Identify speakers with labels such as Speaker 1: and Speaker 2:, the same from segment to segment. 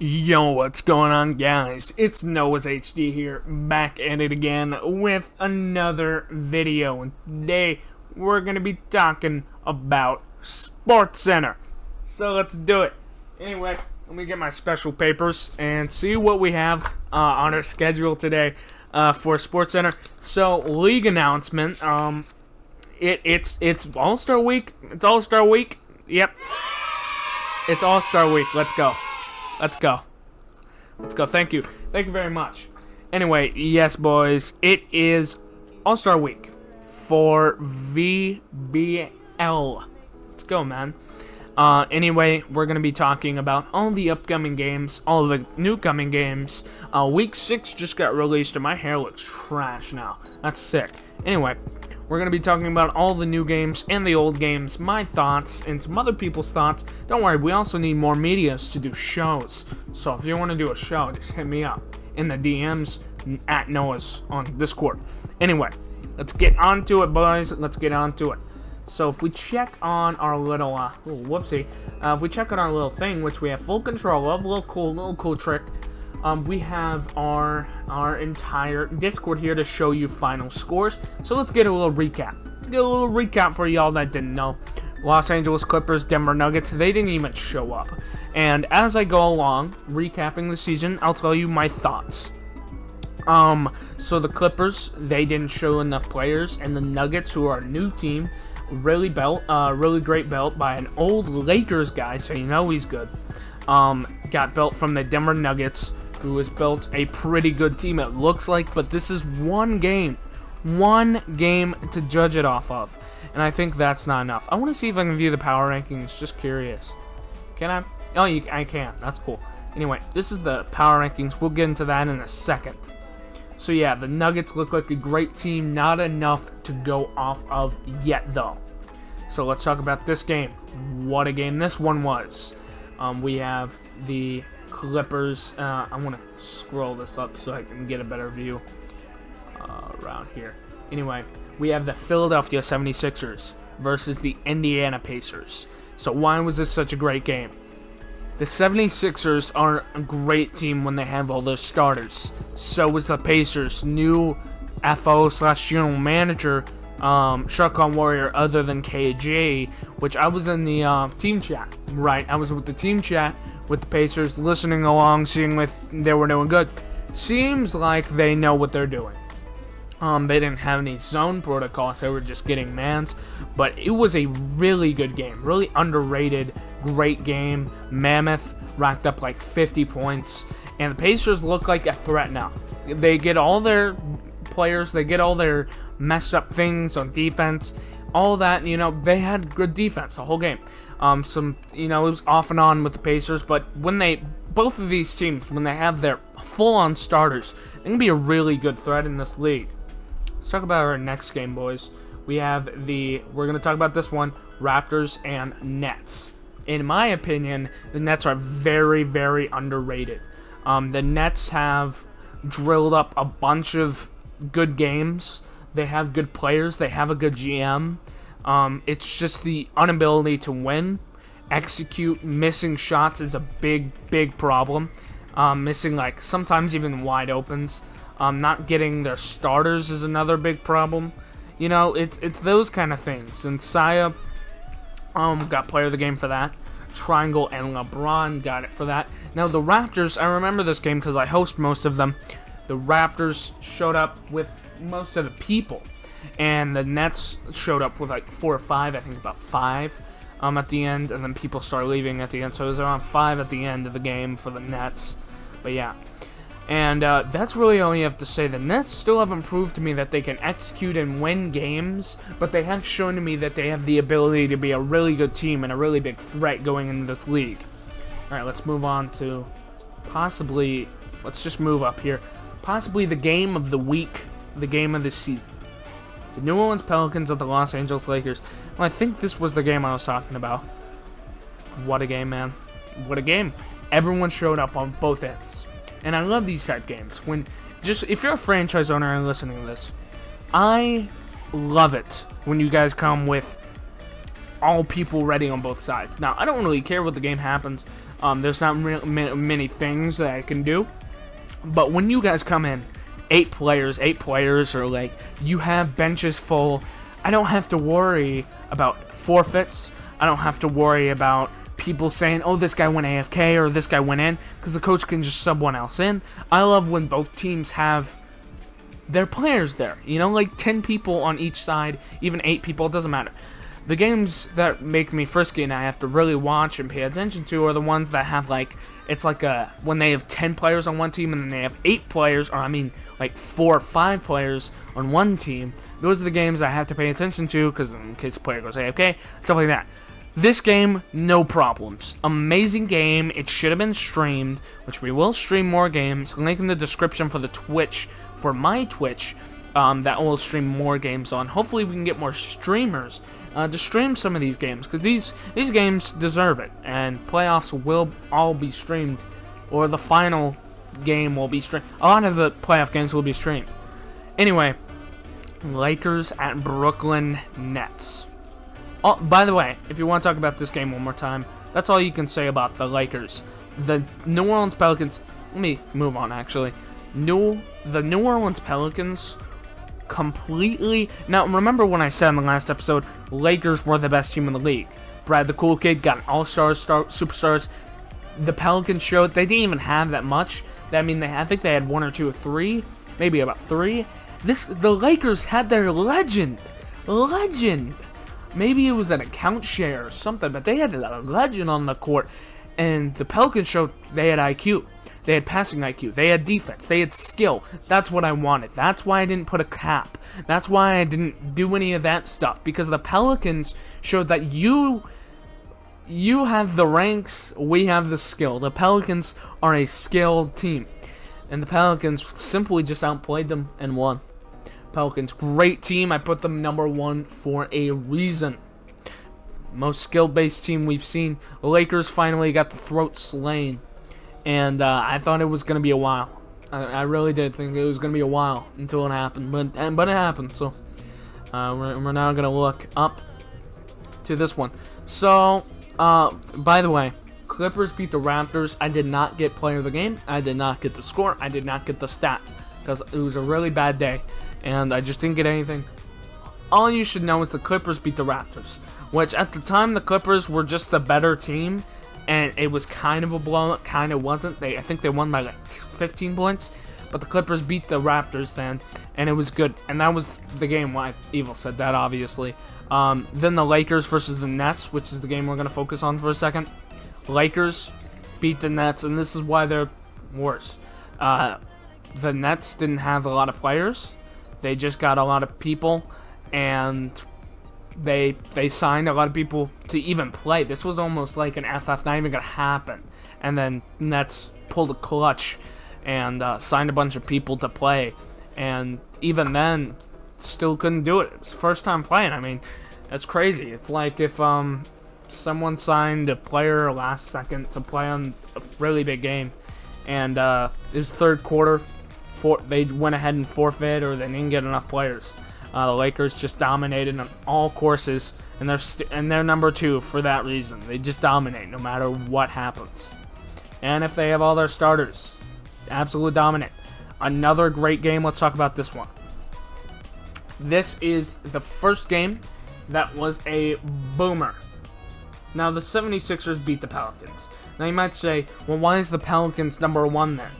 Speaker 1: Yo, what's going on, guys? It's NoahzHD here, back at it again with another video. And today, we're going to be talking about Sportscenter. So, let's do it. Anyway, let me get my special papers and see what we have on our schedule today for Sportscenter. So, league announcement. It's All-Star Week. It's All-Star Week. Yep. It's All-Star Week. Let's go. Let's go. Let's go. Thank you. Thank you very much. Anyway, yes, boys. It is All-Star Week for VBL. Let's go, man. Anyway, we're going to be talking about all the upcoming games, all the new coming games. Week 6 just got released, and my hair looks trash now. That's sick. Anyway, we're going to be talking about all the new games and the old games, my thoughts, and some other people's thoughts. Don't worry, we also need more medias to do shows. So if you want to do a show, just hit me up in the DMs at Noahz on Discord. Anyway, let's get on to it, boys. Let's get on to it. So if we check on our little, if we check on our little thing, which we have full control of, little cool trick. We have our entire Discord here to show you final scores. So let's get a little recap. Let's get a little recap for y'all that didn't know. Los Angeles Clippers, Denver Nuggets, they didn't even show up. And as I go along, recapping the season, I'll tell you my thoughts. So the Clippers, they didn't show enough players, and the Nuggets, who are a new team, really great belt by an old Lakers guy, so you know he's good. Got built from the Denver Nuggets, who has built a pretty good team, it looks like, but this is one game to judge it off of, and I think that's not enough. I want to see if I can view the power rankings, just curious. Can I? Oh, I can. That's cool. Anyway, this is the power rankings. We'll get into that in a second. So yeah, the Nuggets look like a great team, not enough to go off of yet, though. So let's talk about this game. What a game this one was. We have the Clippers. I want to scroll this up so I can get a better view around here. Anyway, we have the Philadelphia 76ers versus the Indiana Pacers. So why was this such a great game? The 76ers are a great team when they have all their starters. So was the Pacers' new FO/general manager, Shotgun Warrior, other than KJ, which I was in the team chat. Right, I was with the team chat with the Pacers, listening along, seeing if they were doing good. Seems like they know what they're doing. They didn't have any zone protocols, they were just getting mans, but it was a really good game, really underrated, great game. Mammoth racked up like 50 points, and the Pacers look like a threat now. They get all their players, they get all their messed up things on defense, all that, they had good defense the whole game. It was off and on with the Pacers, but both of these teams, when they have their full-on starters, they can be a really good threat in this league. Let's talk about our next game, boys. We're going to talk about this one, Raptors and Nets. In my opinion, the Nets are very, very underrated. The Nets have drilled up a bunch of good games. They have good players. They have a good GM. It's just the inability to win, execute, missing shots is a big, big problem. Missing, sometimes even wide opens. Not getting their starters is another big problem. It's those kind of things. And Saya got player of the game for that. Triangle and LeBron got it for that. Now, the Raptors, I remember this game because I host most of them. The Raptors showed up with most of the people. And the Nets showed up with 4 or 5, I think about 5 at the end, and then people started leaving at the end, so it was around 5 at the end of the game for the Nets. But yeah, and that's really all you have to say. The Nets still haven't proved to me that they can execute and win games, but they have shown to me that they have the ability to be a really good team and a really big threat going into this league. Alright, let's move on to let's just move up here. Possibly the game of the week, the game of the season. The New Orleans Pelicans at the Los Angeles Lakers. Well, I think this was the game I was talking about. What a game, man. What a game. Everyone showed up on both ends. And I love these type games. If you're a franchise owner and listening to this, I love it when you guys come with all people ready on both sides. Now, I don't really care what the game happens. There's not many things that I can do. But when you guys come in, 8 players, or like you have benches full, I don't have to worry about forfeits. I don't have to worry about people saying, oh, this guy went AFK or this guy went in, because the coach can just sub one else in. I love when both teams have their players there, you know, like 10 people on each side, even 8 people, it doesn't matter. The games that make me frisky and I have to really watch and pay attention to are the ones that have like, it's like when they have 10 players on one team and then they have 8 players, or I mean like 4 or 5 players on one team. Those are the games I have to pay attention to, because in case the player goes AFK, stuff like that. This game, no problems. Amazing game. It should have been streamed, which we will stream more games. Link in the description for the Twitch, for my Twitch, that will stream more games on. Hopefully we can get more streamers to stream some of these games, because these games deserve it, and playoffs will all be streamed, or the final game will be streamed. A lot of the playoff games will be streamed. Anyway, Lakers at Brooklyn Nets. Oh, by the way, if you want to talk about this game one more time, that's all you can say about the Lakers. The New Orleans Pelicans, let me move on actually. The New Orleans Pelicans completely, now remember when I said in the last episode, Lakers were the best team in the league. Brad the Cool Kid got an all-star, superstars. The Pelicans showed they didn't even have that much. I mean, I think they had 1 or 2 or 3, maybe about 3. The Lakers had their legend. Maybe it was an account share or something, but they had a legend on the court. And the Pelicans showed they had IQ. They had passing IQ. They had defense. They had skill. That's what I wanted. That's why I didn't put a cap. That's why I didn't do any of that stuff. Because the Pelicans showed that you have the ranks, we have the skill. The Pelicans are a skilled team. And the Pelicans simply just outplayed them and won. Pelicans, great team. I put them number 1 for a reason. Most skill-based team we've seen. The Lakers finally got the throat slain. And I thought it was going to be a while. I really did think it was going to be a while until it happened. But it happened. So we're now going to look up to this one. So, by the way, Clippers beat the Raptors. I did not get player of the game. I did not get the score. I did not get the stats. Because it was a really bad day. And I just didn't get anything. All you should know is the Clippers beat the Raptors. Which, at the time, the Clippers were just the better team. And it was kind of a blowout, kind of wasn't. I think they won by like 15 points. But the Clippers beat the Raptors then, and it was good. And that was the game. Why Evil said that, obviously. Then the Lakers versus the Nets, which is the game we're going to focus on for a second. Lakers beat the Nets, and this is why they're worse. The Nets didn't have a lot of players. They just got a lot of people, and they signed a lot of people to even play. This was almost like an FF, not even going to happen. And then Nets pulled a clutch and signed a bunch of people to play. And even then, still couldn't do it. It was first time playing. I mean, that's crazy. It's like if someone signed a player last second to play on a really big game. And it was third quarter. They went ahead and forfeit, or they didn't get enough players. The Lakers just dominated on all courses, and they're number 2 for that reason. They just dominate no matter what happens. And if they have all their starters, absolute dominant. Another great game. Let's talk about this one. This is the first game that was a boomer. Now, the 76ers beat the Pelicans. Now, you might say, well, why is the Pelicans number 1 then?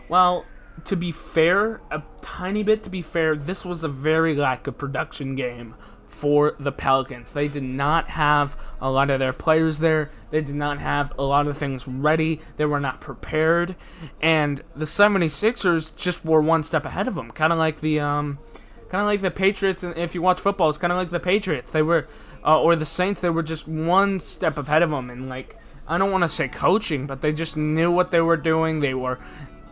Speaker 1: Well, to be fair, a tiny bit to be fair, this was a very lack of production game for the Pelicans. They did not have a lot of their players there. They did not have a lot of things ready. They were not prepared. And the 76ers just were one step ahead of them. Kind of like the Patriots. If you watch football, it's kind of like the Patriots. They were, or the Saints, they were just one step ahead of them. And like, I don't want to say coaching, but they just knew what they were doing. They were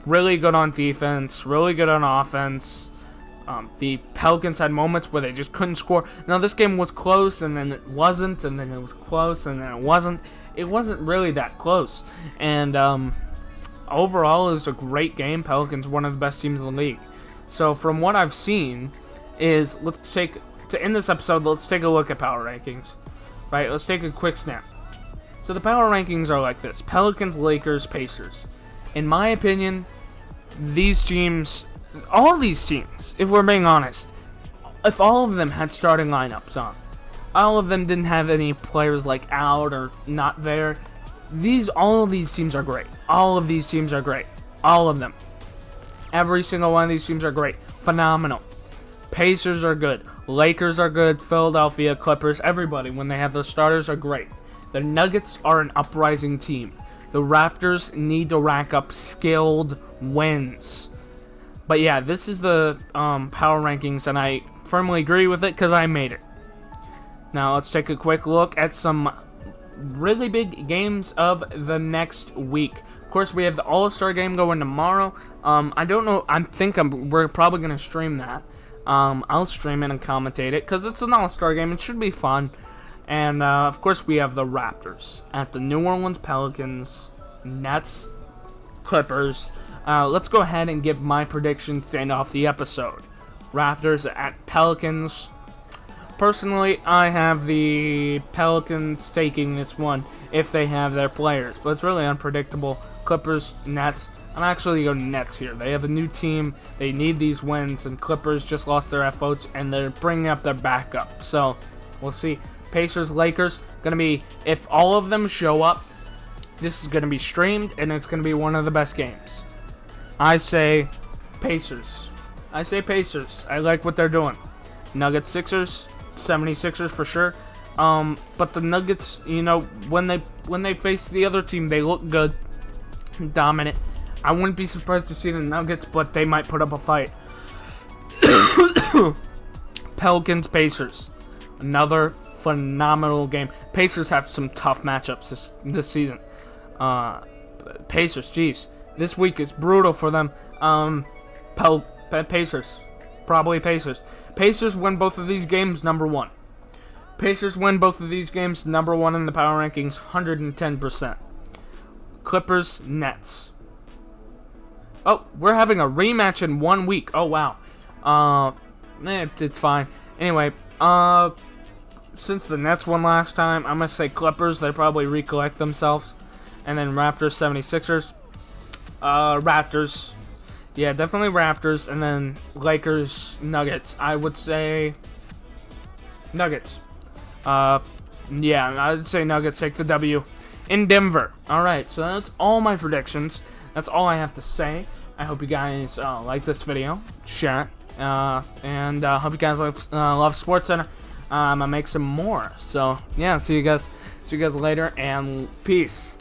Speaker 1: really good on defense, really good on offense. The Pelicans had moments where they just couldn't score. Now, this game was close, and then it wasn't, and then it was close, and then it wasn't. It wasn't really that close. And overall, it was a great game. Pelicans, one of the best teams in the league. So, from what I've seen, is to end this episode, let's take a look at power rankings. Right, let's take a quick snap. So the power rankings are like this: Pelicans, Lakers, Pacers. In my opinion, these teams, all these teams, if we're being honest, if all of them had starting lineups on, all of them didn't have any players like out or not there, all of these teams are great. All of these teams are great. All of them. Every single one of these teams are great. Phenomenal. Pacers are good. Lakers are good. Philadelphia, Clippers, everybody, when they have their starters, are great. The Nuggets are an uprising team. The Raptors need to rack up skilled wins. But yeah, this is the power rankings, and I firmly agree with it because I made it. Now let's take a quick look at some really big games of the next week. Of course, we have the All-Star game going tomorrow. I don't know. We're probably going to stream that. I'll stream it and commentate it because it's an All-Star game. It should be fun. And, of course, we have the Raptors at the New Orleans Pelicans, Nets, Clippers. Let's go ahead and give my prediction to end off the episode. Raptors at Pelicans. Personally, I have the Pelicans taking this one if they have their players, but it's really unpredictable. Clippers, Nets. I'm actually going Nets here. They have a new team. They need these wins, and Clippers just lost their FOs, and they're bringing up their backup. So, we'll see. Pacers, Lakers, going to be, if all of them show up, this is going to be streamed, and it's going to be one of the best games. I say Pacers. I like what they're doing. Nuggets, Sixers, 76ers for sure. But the Nuggets, you know, when they face the other team, they look good, dominant. I wouldn't be surprised to see the Nuggets, but they might put up a fight. Pelicans, Pacers, another phenomenal game. Pacers have some tough matchups this season. Pacers, jeez, this week is brutal for them. Pacers, probably Pacers. Pacers win both of these games, number one. Pacers win both of these games, number one in the power rankings, 110%. Clippers, Nets. Oh, we're having a rematch in 1 week. Oh, wow. It's fine. Anyway, since the Nets won last time, I'm going to say Clippers. They probably recollect themselves. And then Raptors, 76ers. Raptors. Yeah, definitely Raptors. And then Lakers, Nuggets. I would say Nuggets. Yeah, I'd say Nuggets take the W in Denver. Alright, so that's all my predictions. That's all I have to say. I hope you guys like this video. Share it. And hope you guys love SportsCenter. I'll make some more. So, yeah, see you guys later, and peace.